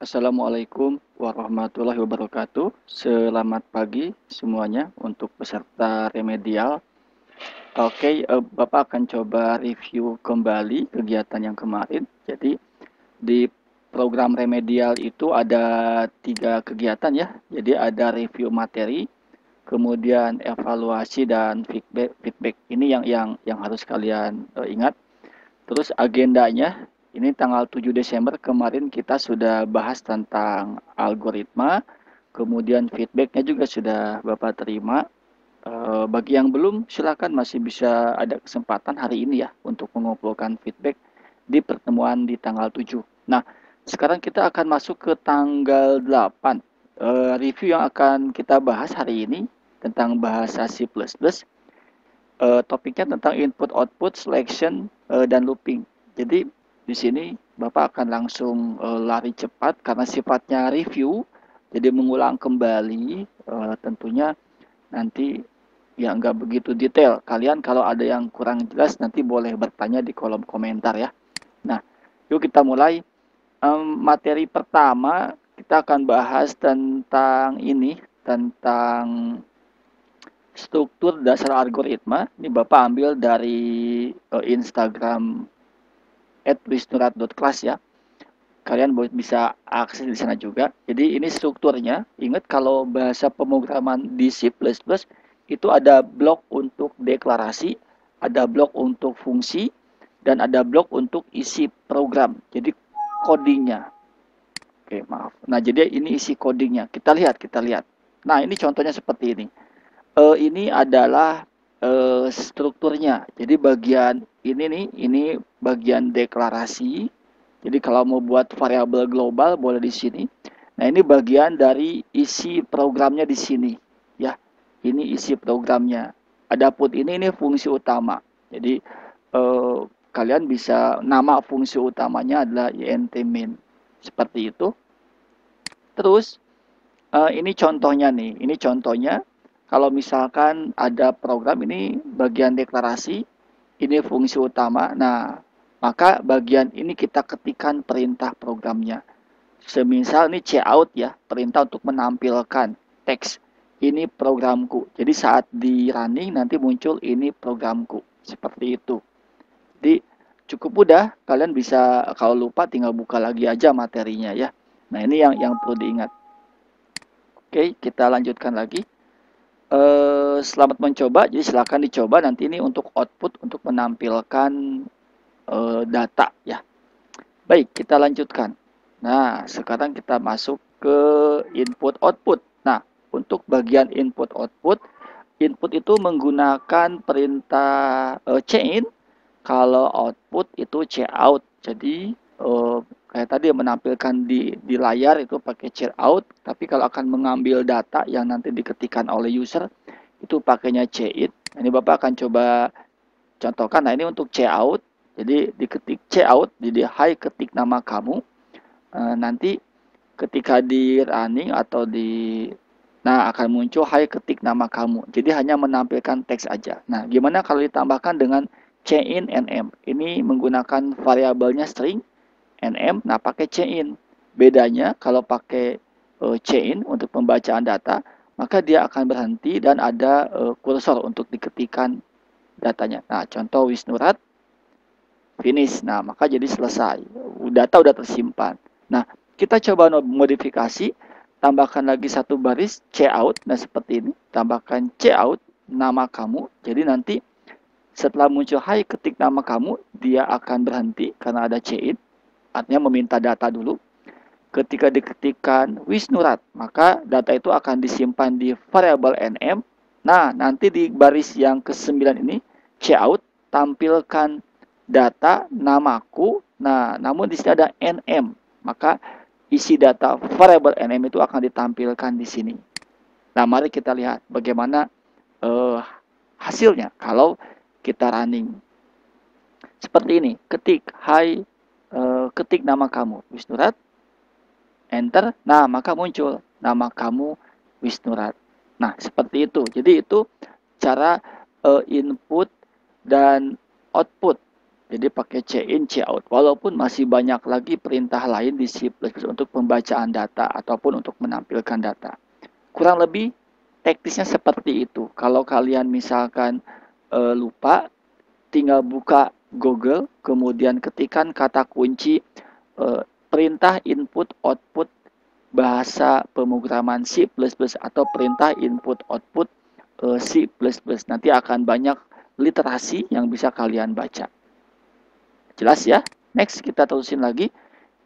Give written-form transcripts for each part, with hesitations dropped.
Assalamualaikum warahmatullahi wabarakatuh. Selamat pagi semuanya untuk peserta remedial. Oke, Bapak akan coba review kembali kegiatan yang kemarin. Jadi di program remedial itu ada 3 kegiatan ya. Jadi ada review materi, kemudian evaluasi dan feedback. Feedback ini yang harus kalian ingat. Terus agendanya, ini tanggal 7 Desember kemarin kita sudah bahas tentang algoritma, kemudian feedbacknya juga sudah Bapak terima. Bagi yang belum, silakan masih bisa ada kesempatan hari ini ya untuk mengumpulkan feedback di pertemuan di tanggal 7. Nah, sekarang kita akan masuk ke tanggal 8. Review yang akan kita bahas hari ini tentang bahasa C++. Topiknya tentang input output selection dan looping. Jadi di sini Bapak akan langsung lari cepat karena sifatnya review, jadi mengulang kembali. Tentunya nanti ya nggak begitu detail. Kalian kalau ada yang kurang jelas nanti boleh bertanya di kolom komentar ya. Nah, yuk kita mulai. Materi pertama kita akan bahas tentang ini, tentang struktur dasar algoritma. Ini Bapak ambil dari Instagram @wisnurat.class ya. Kalian bisa akses di sana juga. Jadi ini strukturnya. Ingat kalau bahasa pemrograman di C++ itu ada blok untuk deklarasi, ada blok untuk fungsi, dan ada blok untuk isi program. Jadi codingnya. Oke, maaf. Nah, jadi ini isi codingnya. Kita lihat. Nah, ini contohnya seperti ini. Ini adalah strukturnya. Jadi bagian ini nih, ini bagian deklarasi. Jadi kalau mau buat variabel global boleh di sini. Nah, ini bagian dari isi programnya di sini, ya. Ini isi programnya. Adapun ini fungsi utama. Jadi kalian bisa nama fungsi utamanya adalah int main. Seperti itu. Terus ini contohnya nih. Ini contohnya kalau misalkan ada program ini bagian deklarasi, ini fungsi utama. Nah, maka bagian ini kita ketikkan perintah programnya. Semisal ini cout ya, perintah untuk menampilkan teks. Ini programku. Jadi saat di running nanti muncul ini programku. Seperti itu. Jadi cukup mudah. Kalian bisa kalau lupa tinggal buka lagi aja materinya ya. Nah, ini yang perlu diingat. Oke, kita lanjutkan lagi. Selamat mencoba. Jadi silakan dicoba nanti ini untuk output untuk menampilkan data ya. Baik, kita lanjutkan. Nah, sekarang kita masuk ke input output. Nah, untuk bagian input output, input itu menggunakan perintah cin, kalau output itu cout. Jadi kayak tadi menampilkan di layar itu pakai cout, tapi kalau akan mengambil data yang nanti diketikkan oleh user itu pakainya cin. Ini Bapak akan coba contohkan. Nah, ini untuk cout. Jadi diketik cout, jadi hai ketik nama kamu. Nanti ketika di running atau di akan muncul hai ketik nama kamu. Jadi hanya menampilkan teks aja. Nah, gimana kalau ditambahkan dengan cin nm? Ini menggunakan variabelnya string nm, nah pakai cin. Bedanya kalau pakai cin untuk pembacaan data, maka dia akan berhenti dan ada kursor untuk diketikkan datanya. Nah, contoh Wisnurat finish. Nah, maka jadi selesai. Data udah tersimpan. Nah, kita coba modifikasi, tambahkan lagi satu baris cout. Nah, seperti ini. Tambahkan cout nama kamu. Jadi nanti setelah muncul hai ketik nama kamu, dia akan berhenti karena ada cin. Artinya meminta data dulu. Ketika diketikkan Wisnurat, maka data itu akan disimpan di variabel nm. Nah, nanti di baris yang ke-9 ini, cout, tampilkan data namaku. Nah, namun di sini ada nm. Maka isi data variabel nm itu akan ditampilkan di sini. Nah, mari kita lihat bagaimana hasilnya kalau kita running. Seperti ini, ketik hai, ketik nama kamu Wisnurat, enter. Nah, maka muncul nama kamu Wisnurat. Nah, seperti itu. Jadi itu cara input dan output Jadi pakai cin, cout. Walaupun masih banyak lagi perintah lain di C++ untuk pembacaan data ataupun untuk menampilkan data. Kurang lebih teknisnya seperti itu. Kalau kalian misalkan lupa, tinggal buka Google, kemudian ketikkan kata kunci perintah input output bahasa pemrograman C++ atau perintah input output C++. Nanti akan banyak literasi yang bisa kalian baca. Jelas ya? Next kita terusin lagi.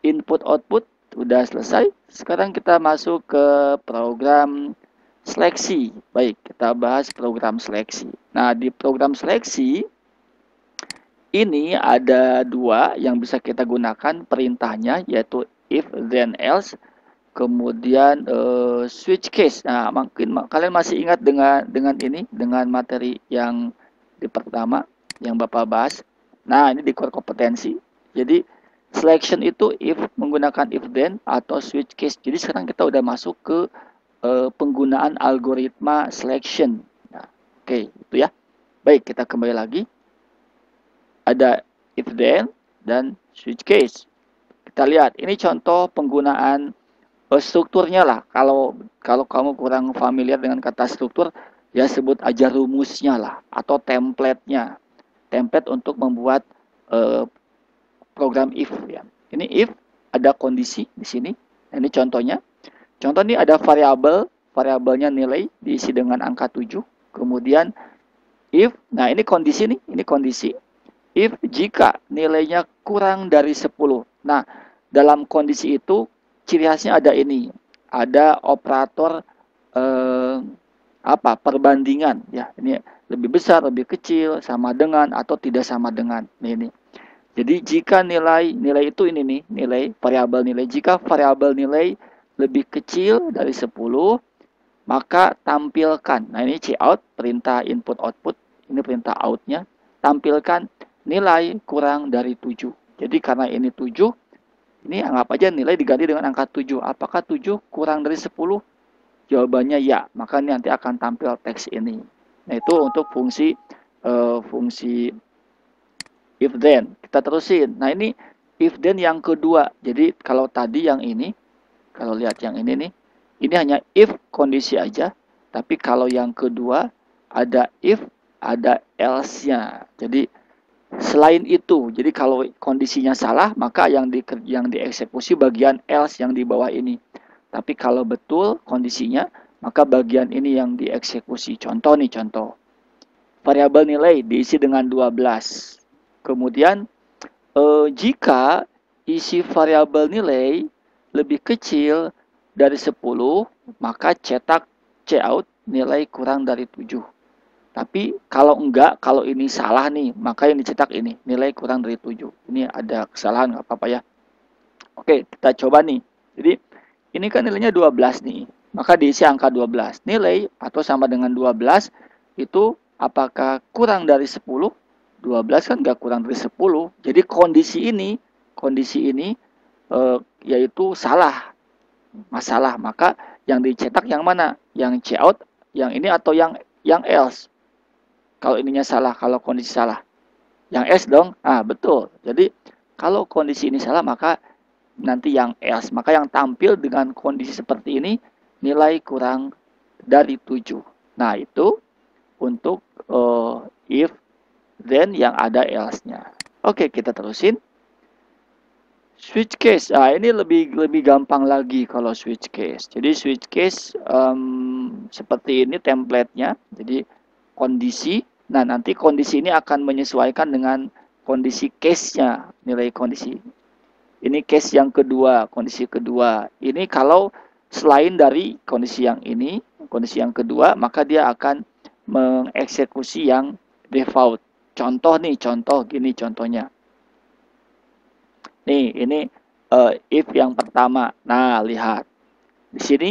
Input output udah selesai. Sekarang kita masuk ke program seleksi. Baik, kita bahas program seleksi. Nah, di program seleksi ini ada dua yang bisa kita gunakan perintahnya, yaitu if then else, kemudian switch case. Nah, mungkin kalian masih ingat dengan materi yang di pertama yang Bapak bahas. Nah, ini di core kompetensi. Jadi selection itu if menggunakan if then atau switch case. Jadi sekarang kita udah masuk ke penggunaan algoritma selection. Nah, oke, itu ya. Baik, kita kembali lagi. Ada if then dan switch case. Kita lihat, ini contoh penggunaan strukturnya lah. Kalau kamu kurang familiar dengan kata struktur, ya sebut aja rumusnya lah atau template-nya. Template untuk membuat program if ya. Ini if ada kondisi di sini. Nah, ini contohnya. Contoh ini ada variabelnya nilai diisi dengan angka 7. Kemudian if, nah ini kondisi nih, ini kondisi. If jika nilainya kurang dari 10. Nah, dalam kondisi itu ciri khasnya ada ini. Ada operator perbandingan ya. Ini lebih besar, lebih kecil, sama dengan atau tidak sama dengan. Ini. Jadi jika nilai itu ini nih, nilai variabel nilai. Jika variabel nilai lebih kecil dari 10, maka tampilkan. Nah, ini cout, perintah input output. Ini perintah outnya. Tampilkan nilai kurang dari 7. Jadi karena ini 7, ini anggap aja nilai diganti dengan angka 7. Apakah 7 kurang dari 10? Jawabannya ya. Maka ini nanti akan tampil teks ini. Nah, itu untuk fungsi if then. Kita terusin. Nah, ini if then yang kedua. Jadi kalau tadi yang ini, kalau lihat yang ini nih, ini hanya if kondisi aja. Tapi kalau yang kedua ada if, ada else-nya. Jadi selain itu, jadi kalau kondisinya salah, maka yang dieksekusi bagian else yang di bawah ini. Tapi kalau betul kondisinya, maka bagian ini yang dieksekusi. Contoh nih, contoh. Variabel nilai diisi dengan 12. Kemudian, jika isi variabel nilai lebih kecil dari 10, maka cetak cout nilai kurang dari 7. Tapi kalau enggak, kalau ini salah nih, maka yang dicetak ini, nilai kurang dari 7. Ini ada kesalahan, nggak apa-apa ya. Oke, kita coba nih. Jadi, ini kan nilainya 12 nih. Maka diisi angka 12. Nilai atau sama dengan 12 itu apakah kurang dari 10? 12 kan nggak kurang dari 10. Jadi kondisi ini yaitu salah. Masalah. Maka yang dicetak yang mana? Yang cout, yang ini atau yang else? Kalau ininya salah, kalau kondisi salah. Yang else dong. Ah, betul. Jadi kalau kondisi ini salah, maka nanti yang else. Maka yang tampil dengan kondisi seperti ini nilai kurang dari 7. Nah, itu untuk if then yang ada else-nya. Oke, kita terusin. Switch case. Nah, ini lebih gampang lagi kalau switch case. Jadi switch case seperti ini template-nya. Jadi kondisi. Nah, nanti kondisi ini akan menyesuaikan dengan kondisi case-nya, nilai kondisi. Ini case yang kedua, kondisi kedua. Ini kalau selain dari kondisi yang ini, kondisi yang kedua, maka dia akan mengeksekusi yang default. Contoh nih, contoh gini contohnya. Nih, ini if yang pertama. Nah, lihat. Di sini,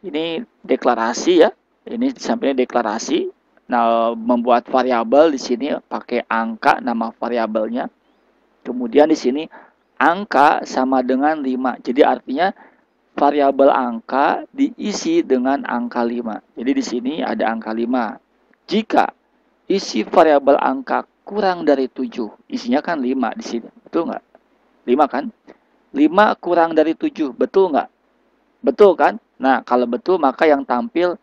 ini deklarasi ya. Ini sampingnya deklarasi. Nah, membuat variabel di sini pakai angka nama variabelnya. Kemudian di sini angka sama dengan 5. Jadi artinya variabel angka diisi dengan angka 5. Jadi di sini ada angka 5. Jika isi variabel angka kurang dari 7. Isinya kan 5 di sini. Betul nggak? 5 kan? 5 kurang dari 7. Betul nggak? Betul kan? Nah, kalau betul maka yang tampil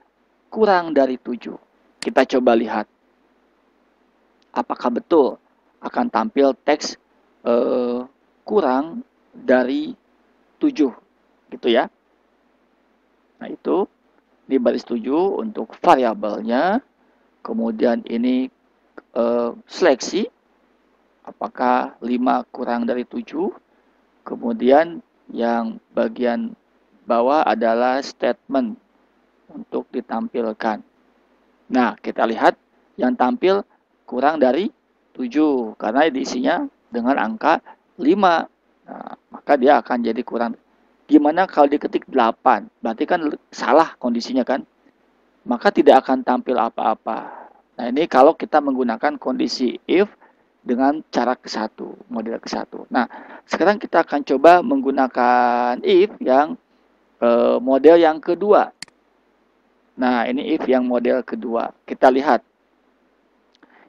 kurang dari 7. Kita coba lihat. Apakah betul akan tampil teks kurang dari 7. Gitu ya. Nah, itu di baris 7 untuk variabelnya. Kemudian ini seleksi. Apakah 5 kurang dari 7. Kemudian yang bagian bawah adalah statement untuk ditampilkan. Nah, kita lihat yang tampil kurang dari 7 karena diisinya dengan angka 5. Nah, maka dia akan jadi kurang. Gimana kalau diketik 8? Berarti kan salah kondisinya kan? Maka tidak akan tampil apa-apa. Nah, ini kalau kita menggunakan kondisi if dengan cara ke-1, model ke-1. Nah, sekarang kita akan coba menggunakan if yang model yang kedua. Nah, ini if yang model kedua. Kita lihat.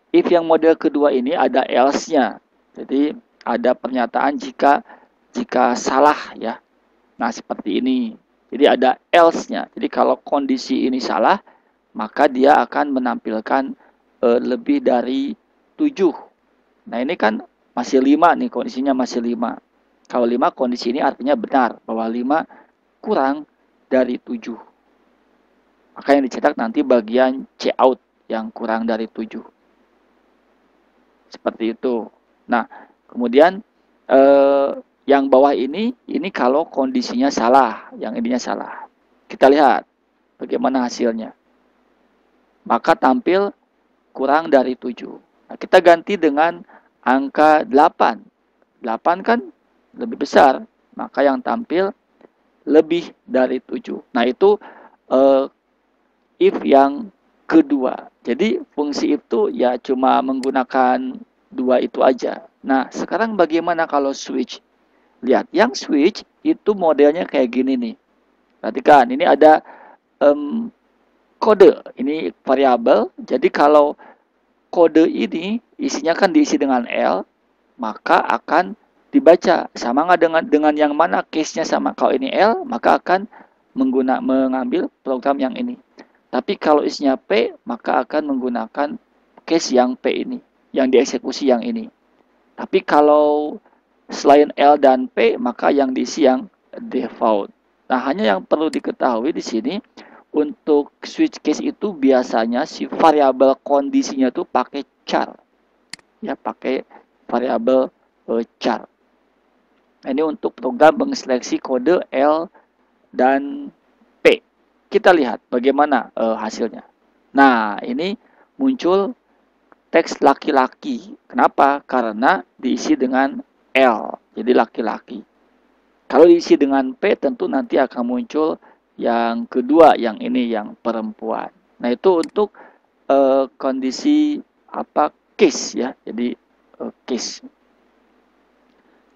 If yang model kedua ini ada else-nya. Jadi, ada pernyataan jika salah ya. Nah, seperti ini. Jadi, ada else-nya. Jadi, kalau kondisi ini salah, maka dia akan menampilkan lebih dari 7. Nah, ini kan masih 5 nih, kondisinya masih 5. Kalau 5 kondisi ini artinya benar, bahwa 5 kurang dari 7. Maka yang dicetak nanti bagian cout yang kurang dari 7. Seperti itu. Nah, kemudian yang bawah ini kalau kondisinya salah, yang ininya salah. Kita lihat bagaimana hasilnya. Maka tampil kurang dari 7. Nah, kita ganti dengan angka 8. 8 kan lebih besar, maka yang tampil lebih dari 7. Nah, itu if yang kedua. Jadi fungsi itu ya cuma menggunakan 2 itu aja. Nah, sekarang bagaimana kalau switch? Lihat, yang switch itu modelnya kayak gini nih. Perhatikan, ini ada kode. Ini variabel. Jadi kalau kode ini isinya kan diisi dengan L, maka akan dibaca. Sama nggak dengan yang mana case-nya sama? Kalau ini L, maka akan mengambil program yang ini. Tapi kalau isinya P, maka akan menggunakan case yang P ini, yang dieksekusi yang ini. Tapi kalau selain L dan P, maka yang diisi yang default. Nah, hanya yang perlu diketahui di sini, untuk switch case itu biasanya si variabel kondisinya tuh pakai char. Ya, pakai variabel char. Nah, ini untuk program mengseleksi kode L dan P. Kita lihat bagaimana hasilnya. Nah, ini muncul teks laki-laki. Kenapa? Karena diisi dengan L, jadi laki-laki. Kalau diisi dengan P, tentu nanti akan muncul yang kedua, yang ini, yang perempuan. Nah, itu untuk kondisi case ya. Jadi case.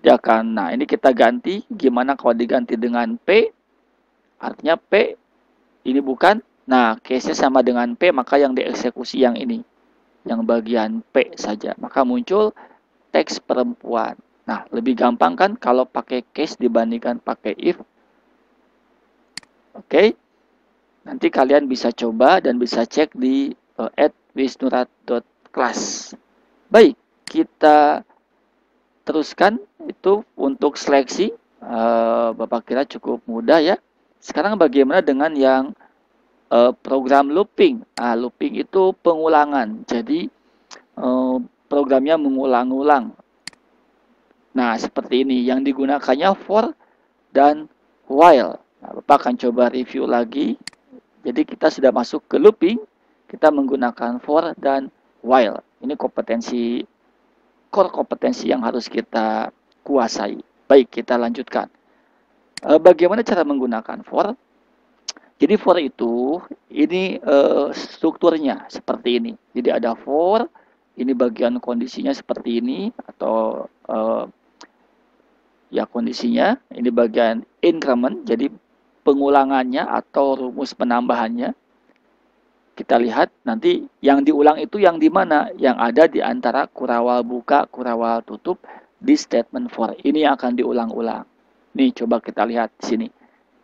Dia akan, nah ini kita ganti. Gimana kalau diganti dengan P? Artinya P ini bukan. Nah, case-nya sama dengan P, maka yang dieksekusi yang ini. Yang bagian P saja. Maka muncul teks perempuan. Nah, lebih gampang kan kalau pakai case dibandingkan pakai if. Oke. Nanti kalian bisa coba dan bisa cek di @wisnurat.class. Baik, kita teruskan itu untuk seleksi. Bapak kira cukup mudah ya. Sekarang bagaimana dengan yang program looping? Looping itu pengulangan. Jadi programnya mengulang-ulang. Nah, seperti ini. Yang digunakannya for dan while. Nah, Bapak akan coba review lagi. Jadi kita sudah masuk ke looping. Kita menggunakan for dan while. Ini core kompetensi yang harus kita kuasai. Baik, kita lanjutkan. Bagaimana cara menggunakan for? Jadi for itu, ini strukturnya seperti ini. Jadi ada for, ini bagian kondisinya seperti ini, atau ya kondisinya, ini bagian increment, jadi pengulangannya atau rumus penambahannya. kita lihat nanti yang diulang itu yang di mana? Yang ada di antara kurawal buka, kurawal tutup di statement for. Ini yang akan diulang-ulang. Nih coba kita lihat di sini.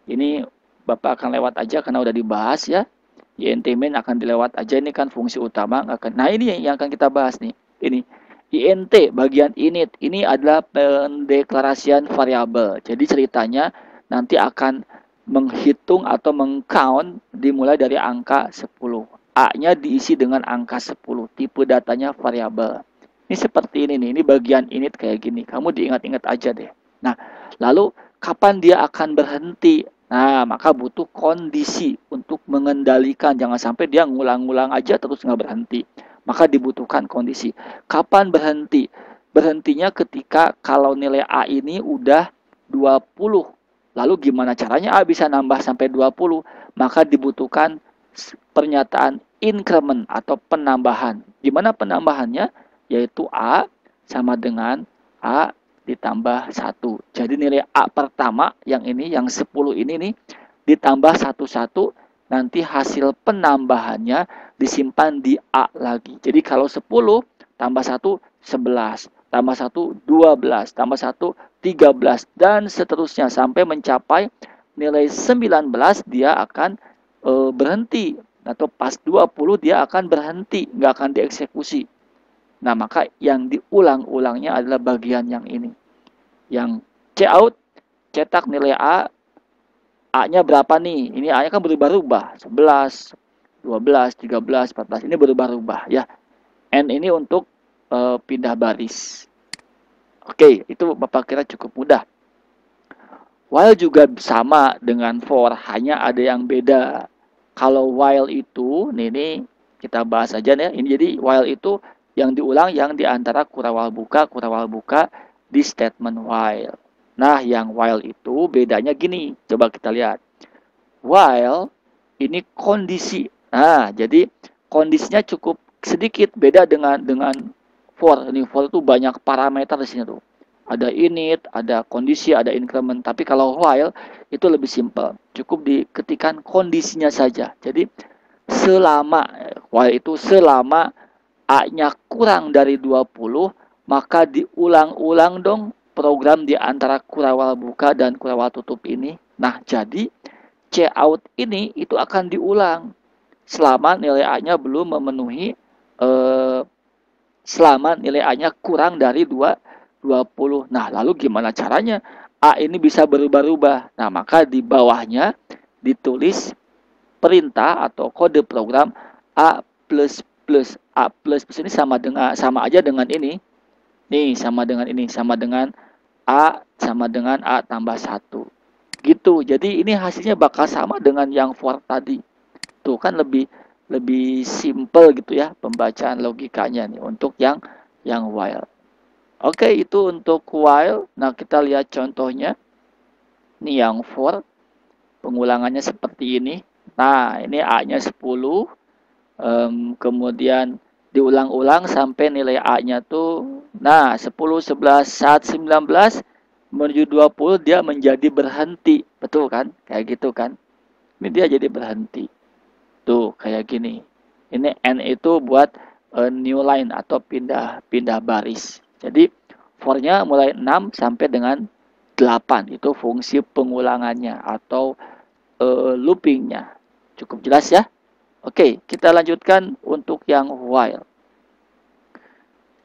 Ini Bapak akan lewat aja karena udah dibahas ya. INT main akan dilewat aja, ini kan fungsi utama. Nah ini yang akan kita bahas nih. Ini INT bagian init ini adalah pendeklarasian variabel. Jadi ceritanya nanti akan menghitung atau mengcount dimulai dari angka 10. A-nya diisi dengan angka 10. Tipe datanya variabel. Ini seperti ini nih. Ini bagian init kayak gini. Kamu diingat-ingat aja deh. Nah, lalu kapan dia akan berhenti? Nah, maka butuh kondisi untuk mengendalikan. Jangan sampai dia ngulang-ngulang aja terus nggak berhenti. Maka dibutuhkan kondisi. Kapan berhenti? Berhentinya ketika kalau nilai A ini udah 20. Lalu gimana caranya A bisa nambah sampai 20? Maka dibutuhkan pernyataan increment atau penambahan. Gimana penambahannya? Yaitu A sama dengan A ditambah 1. Jadi nilai A pertama yang ini, yang 10 ini nih, ditambah 1 nanti hasil penambahannya disimpan di A lagi. Jadi kalau 10 tambah 1, 11. Tambah 1, 12. Tambah 1, 13. Dan seterusnya sampai mencapai nilai 19 dia akan berhenti. Atau pas 20 dia akan berhenti, nggak akan dieksekusi. Nah, maka yang diulang-ulangnya adalah bagian yang ini. Yang cout, cetak nilai A, A-nya berapa nih? Ini A-nya kan berubah-ubah. 11, 12, 13, 14. Ini berubah-ubah ya. N ini untuk pindah baris. Oke, itu Bapak kira cukup mudah. While juga sama dengan for, hanya ada yang beda. Kalau while itu, ini kita bahas aja nih. Ini jadi while itu yang diulang yang di antara kurawal buka di statement while. Nah, yang while itu bedanya gini. Coba kita lihat. While ini kondisi. Nah, jadi kondisinya cukup sedikit beda dengan for. Ini for itu banyak parameter di sini tuh. Ada init, ada kondisi, ada increment. Tapi kalau while itu lebih simpel. Cukup diketikkan kondisinya saja. Jadi selama while itu selama A-nya kurang dari 20, maka diulang-ulang dong program di antara kurawal buka dan kurawal tutup ini. Nah, jadi cout ini itu akan diulang selama nilai A-nya belum memenuhi selama nilai A-nya kurang dari 20. Nah, lalu gimana caranya? A ini bisa berubah-ubah. Nah, maka di bawahnya ditulis perintah atau kode program A++. A++ ini sama aja dengan ini. Nih, sama dengan ini, sama dengan A tambah 1. Gitu. Jadi ini hasilnya bakal sama dengan yang for tadi. Tuh kan lebih simple gitu ya pembacaan logikanya nih untuk yang while. Oke, itu untuk while. Nah, kita lihat contohnya. Ini yang for. Pengulangannya seperti ini. Nah, ini A-nya 10. Kemudian diulang-ulang sampai nilai A-nya tuh. Nah, 10, 11, saat 19 menuju 20 dia menjadi berhenti. Betul kan? Kayak gitu kan. Ini dia jadi berhenti. Tuh, kayak gini. Ini N itu buat new line atau pindah baris. Jadi for-nya mulai 6 sampai dengan 8. Itu fungsi pengulangannya atau loopingnya. Cukup jelas ya? Oke, kita lanjutkan untuk yang while.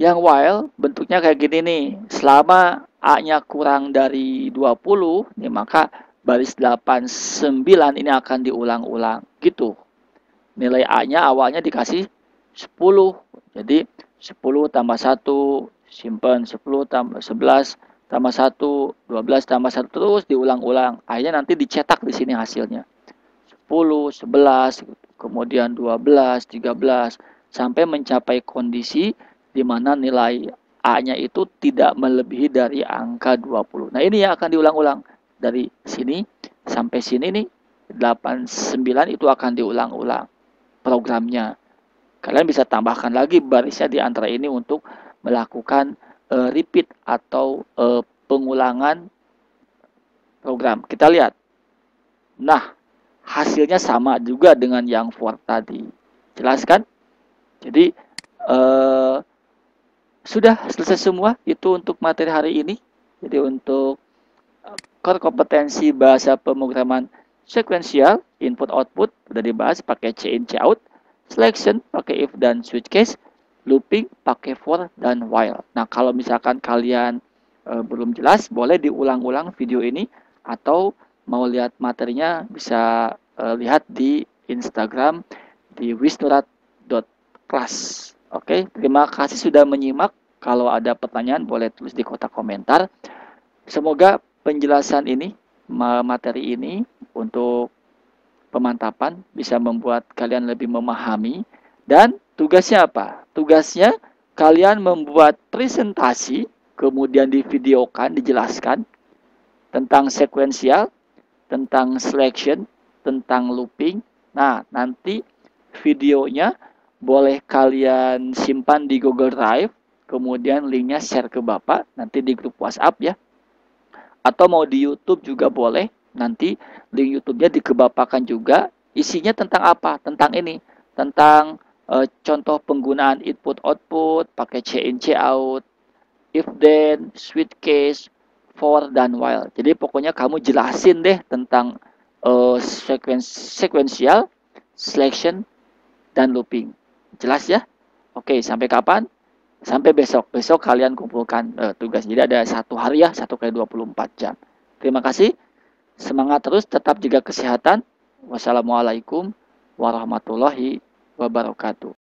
Yang while bentuknya kayak gini nih. Selama A-nya kurang dari 20, nih maka baris 8, 9 ini akan diulang-ulang. Gitu. Nilai A-nya awalnya dikasih 10. Jadi 10 tambah 1, simpan 10 tambah 11 tambah 1, 12 tambah 1 terus diulang-ulang. Akhirnya nanti dicetak di sini hasilnya. 10, 11, kemudian 12, 13 sampai mencapai kondisi di mana nilai A-nya itu tidak melebihi dari angka 20. Nah, ini yang akan diulang-ulang dari sini sampai sini nih 8, 9 itu akan diulang-ulang programnya. Kalian bisa tambahkan lagi barisnya di antara ini untuk melakukan repeat atau pengulangan program. Kita lihat. Nah, hasilnya sama juga dengan yang for tadi. Jelaskan. Jadi sudah selesai semua itu untuk materi hari ini. Jadi untuk core kompetensi bahasa pemrograman sequential, input output sudah dibahas pakai C in C out, selection pakai if dan switch case, looping pakai for dan while. Nah, kalau misalkan kalian belum jelas, boleh diulang-ulang video ini atau mau lihat materinya bisa lihat di Instagram di wisnurat.class. Oke, terima kasih sudah menyimak. Kalau ada pertanyaan boleh tulis di kotak komentar. Semoga penjelasan ini, materi ini untuk pemantapan bisa membuat kalian lebih memahami. Dan tugasnya apa? Tugasnya kalian membuat presentasi, kemudian divideokan, dijelaskan tentang sequential, tentang selection, tentang looping. Nah, nanti videonya boleh kalian simpan di Google Drive, kemudian linknya share ke Bapak, nanti di grup WhatsApp ya. Atau mau di YouTube juga boleh, nanti link YouTube-nya dikebapakan juga. Isinya tentang apa? Tentang ini, tentang contoh penggunaan input output, pakai C in C out, if then, switch case, for dan while. Jadi pokoknya kamu jelasin deh tentang sequential, selection, dan looping. Jelas ya? Oke, sampai kapan? Sampai besok. Besok kalian kumpulkan tugas. Jadi ada 1 hari ya, 1 kali 24 jam. Terima kasih. Semangat terus, tetap jaga kesehatan. Wassalamualaikum warahmatullahi wabarakatuh.